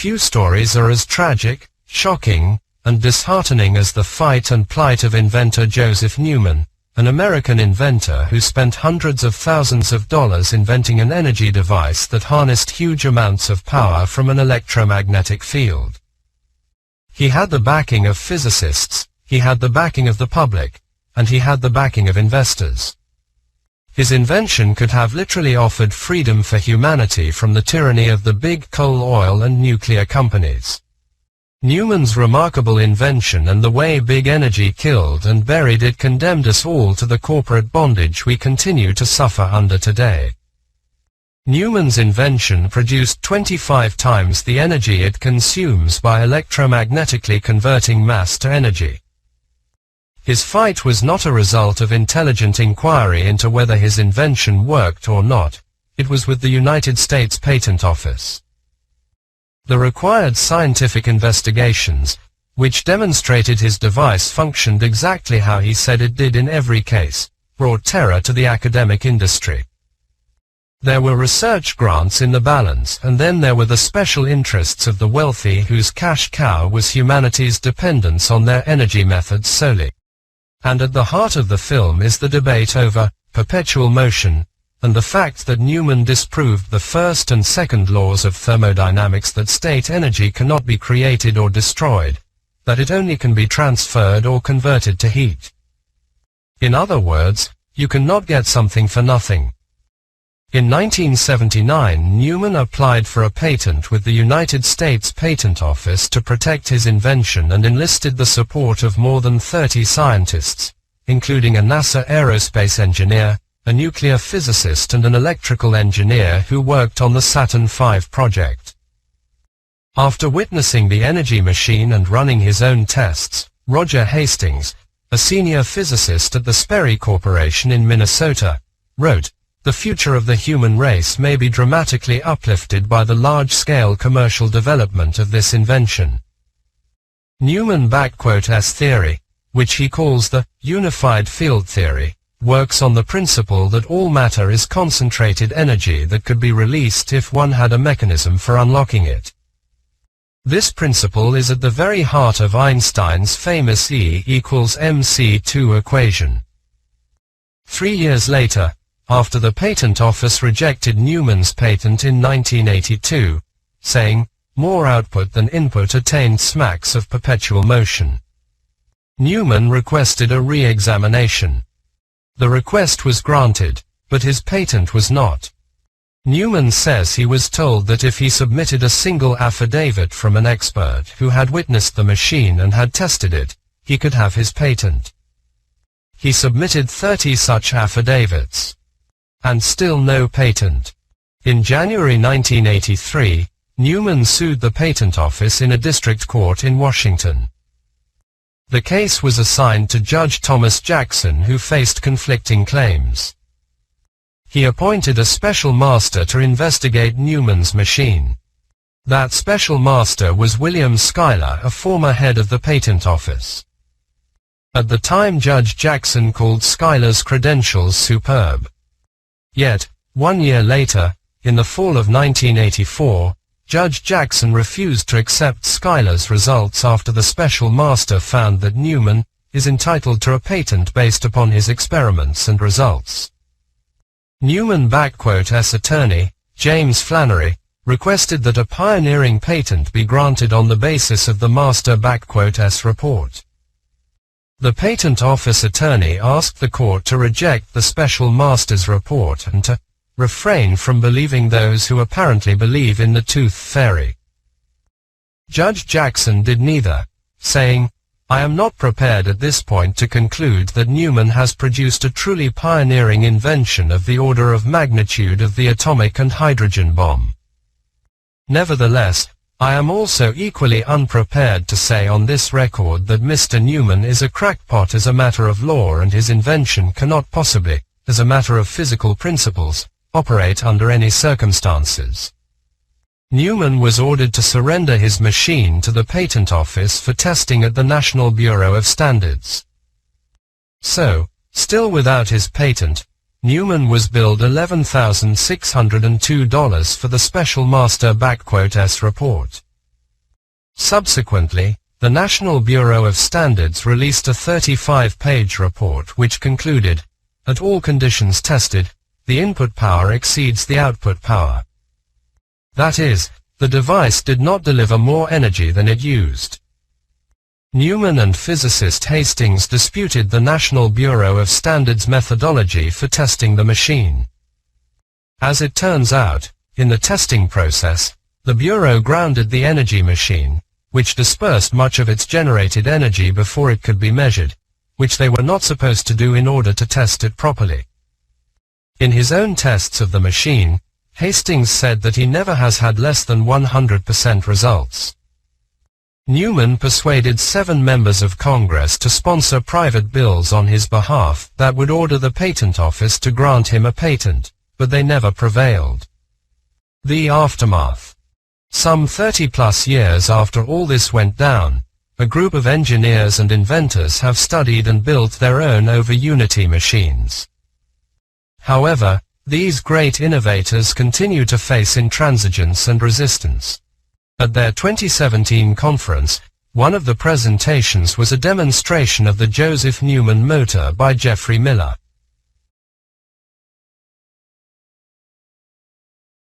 Few stories are as tragic, shocking, and disheartening as the fight and plight of inventor Joseph Newman, an American inventor who spent hundreds of thousands of dollars inventing an energy device that harnessed huge amounts of power from an electromagnetic field. He had the backing of physicists, he had the backing of the public, and he had the backing of investors. His invention could have literally offered freedom for humanity from the tyranny of the big coal, oil, and nuclear companies. Newman's remarkable invention and the way big energy killed and buried it condemned us all to the corporate bondage we continue to suffer under today. Newman's invention produced 25 times the energy it consumes by electromagnetically converting mass to energy. His fight was not a result of intelligent inquiry into whether his invention worked or not. It was with the United States Patent Office. The required scientific investigations, which demonstrated his device functioned exactly how he said it did in every case, brought terror to the academic industry. There were research grants in the balance, and then there were the special interests of the wealthy whose cash cow was humanity's dependence on their energy methods solely. And at the heart of the film is the debate over perpetual motion, and the fact that Newman disproved the first and second laws of thermodynamics, that state energy cannot be created or destroyed, that it only can be transferred or converted to heat. In other words, you cannot get something for nothing. In 1979, Newman applied for a patent with the United States Patent Office to protect his invention and enlisted the support of more than 30 scientists, including a NASA aerospace engineer, a nuclear physicist, and an electrical engineer who worked on the Saturn V project. After witnessing the energy machine and running his own tests, Roger Hastings, a senior physicist at the Sperry Corporation in Minnesota, wrote, "The future of the human race may be dramatically uplifted by the large-scale commercial development of this invention." Newman-S theory, which he calls the unified field theory, works on the principle that all matter is concentrated energy that could be released if one had a mechanism for unlocking it. This principle is at the very heart of Einstein's famous E=mc2 equation. 3 years later, after the Patent Office rejected Newman's patent in 1982, saying, "More output than input attained smacks of perpetual motion," Newman requested a re-examination. The request was granted, but his patent was not. Newman says he was told that if he submitted a single affidavit from an expert who had witnessed the machine and had tested it, he could have his patent. He submitted 30 such affidavits. And still no patent. In January 1983, Newman sued the Patent Office in a district court in Washington. The case was assigned to Judge Thomas Jackson, who faced conflicting claims. He appointed a special master to investigate Newman's machine. That special master was William Schuyler, a former head of the Patent Office. At the time, Judge Jackson called Schuyler's credentials superb. Yet, 1 year later, in the fall of 1984, Judge Jackson refused to accept Schuyler's results after the special master found that Newman is entitled to a patent based upon his experiments and results. Newman-S attorney, James Flannery, requested that a pioneering patent be granted on the basis of the master-S report. The Patent Office attorney asked the court to reject the special master's report and to refrain from believing those who apparently believe in the tooth fairy. Judge Jackson did neither, saying, "I am not prepared at this point to conclude that Newman has produced a truly pioneering invention of the order of magnitude of the atomic and hydrogen bomb. Nevertheless, I am also equally unprepared to say on this record that Mr. Newman is a crackpot as a matter of law, and his invention cannot possibly, as a matter of physical principles, operate under any circumstances." Newman was ordered to surrender his machine to the Patent Office for testing at the National Bureau of Standards. So, still without his patent, Newman was billed $11,602 for the special master-S report. Subsequently, the National Bureau of Standards released a 35-page report which concluded, at all conditions tested, the input power exceeds the output power. That is, the device did not deliver more energy than it used. Newman and physicist Hastings disputed the National Bureau of Standards methodology for testing the machine. As it turns out, in the testing process, the Bureau grounded the energy machine, which dispersed much of its generated energy before it could be measured, which they were not supposed to do in order to test it properly. In his own tests of the machine, Hastings said that he never has had less than 100% results. Newman persuaded 7 members of Congress to sponsor private bills on his behalf that would order the Patent Office to grant him a patent, but they never prevailed. The aftermath. Some 30-plus years after all this went down, a group of engineers and inventors have studied and built their own over-unity machines. However, these great innovators continue to face intransigence and resistance. At their 2017 conference, one of the presentations was a demonstration of the Joseph Newman motor by Geoffrey Miller.